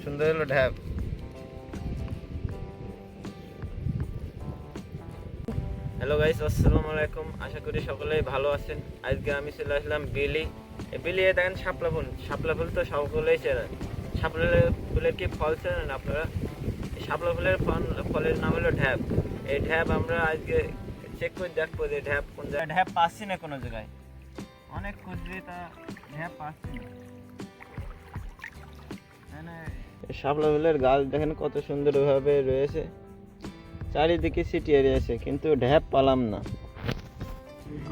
সুন্দর হলো ঢ্যাপ। Hello guys, আসসালামু আলাইকুম। আশা করি সকলেই ভালো আছেন। আজকে আমি চলে আসলাম বিলি। এই বিলি দেখেন শাপলা ফুল। শাপলা ফুল তো সকলেই চেনেন। শাপলা ফুলের কি ফল চেনেন আপনারা? এই শাপলা ফুলের ফলের নাম হলো ঢ্যাপ। এই ঢ্যাপ আমরা আজকে চেক করে দেখবো যে ঢ্যাপ কোন জায়গায়। ঢ্যাপ পাচ্ছি না কোনো জায়গায়, অনেক খুঁজছি তা ঢ্যাপ পাচ্ছি না। শাপলা ফুলের গাছ দেখেন কত সুন্দরভাবে রয়েছে, চারিদিকে ছিটিয়ে রয়েছে, কিন্তু ঢ্যাপ পালাম না।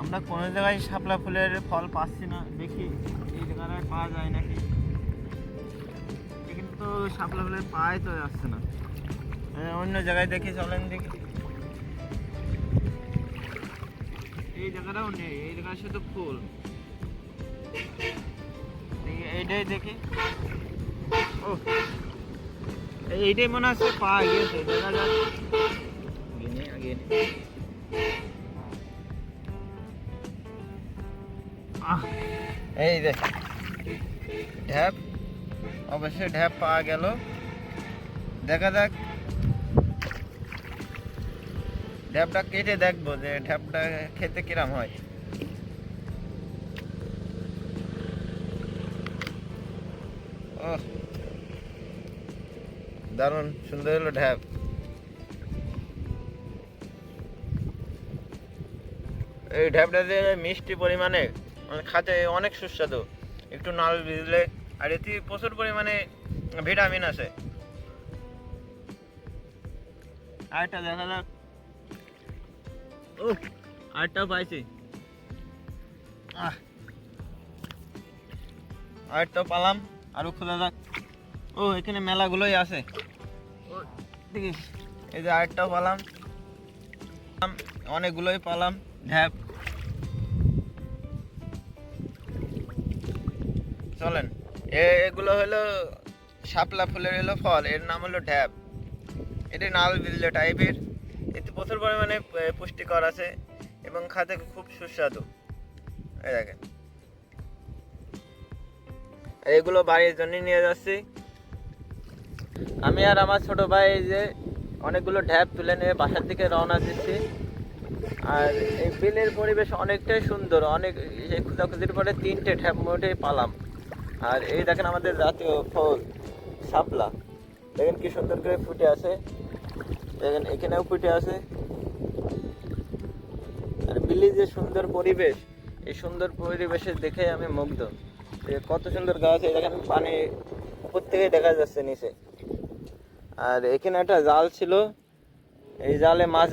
আমরা কোনো জায়গায় শাপলা ফুলের ফল পাচ্ছি না। দেখি এই জায়গায় পাওয়া যায় নাকি, কিন্তু শাপলা ফুলের পায়ে তো যাচ্ছে না। অন্য জায়গায় দেখি, চলেন দেখি। এই জায়গাটাও নেই, এই জায়গায় শুধু ফুল। এইটাই দেখি। ও, এইটাই মনে হচ্ছে পাওয়া গিয়েছে, দেখা যাক। এই যে ঢ্যাপ, অবশ্যই ঢ্যাপ পাওয়া গেল। দেখা যাক, ঢ্যাপটা কেটে দেখবো যে ঢ্যাপটা খেতে কিরাম হয়। ও, দারুণ সুন্দর হলো ঢ্যাপ। এই ঢ্যাপটা দিয়ে মিষ্টি পরিমাণে, মানে খাতে অনেক সুস্বাদু। একটু নাল ভিজলে, আর এতে প্রচুর পরিমাণে ভিটামিন আছে। আরেকটা দেখা যাক। ও, আরেকটাও পাইছি। আরেকটাও পালাম, আরো খোঁজা যাক। ও, এখানে মেলাগুলোই আছে। ও দেখি, এই যে আরেকটাও পালাম, অনেকগুলোই পালাম ঢ্যাপ। চলেন, এগুলো হলো শাপলা ফুলের হলো ফল, এর নাম হলো ঢ্যাপ। এটি নাল বিল্লে টাইপের, এতে প্রচুর পরিমাণে পুষ্টিকর আছে এবং খেতে খুব সুস্বাদু। এই দেখেন, এগুলো বাড়ির জন্য নিয়ে যাচ্ছি আমি আর আমার ছোট ভাই। এই যে অনেকগুলো ঢ্যাপ তুলে নিয়ে বাসার দিকে রওনা দিচ্ছি। আর এই বিলের পরিবেশ অনেকটাই সুন্দর, অনেক খোঁজাখুঁজির পরে 3টে ঢ্যাপ মোটেই পালাম। আর এই দেখেন আমাদের জাতীয় ফল শাপলা, দেখেন কি সুন্দর করে ফুটে আছে, দেখেন এখানেও ফুটে আছে। আর বিলের যে সুন্দর পরিবেশ, এই সুন্দর পরিবেশে দেখে আমি মুগ্ধ। কত সুন্দর গাছ, এই দেখেন পানি উপর থেকে দেখা যাচ্ছে নিচে। আর এখানে একটা জাল ছিল, এই জালে মাছ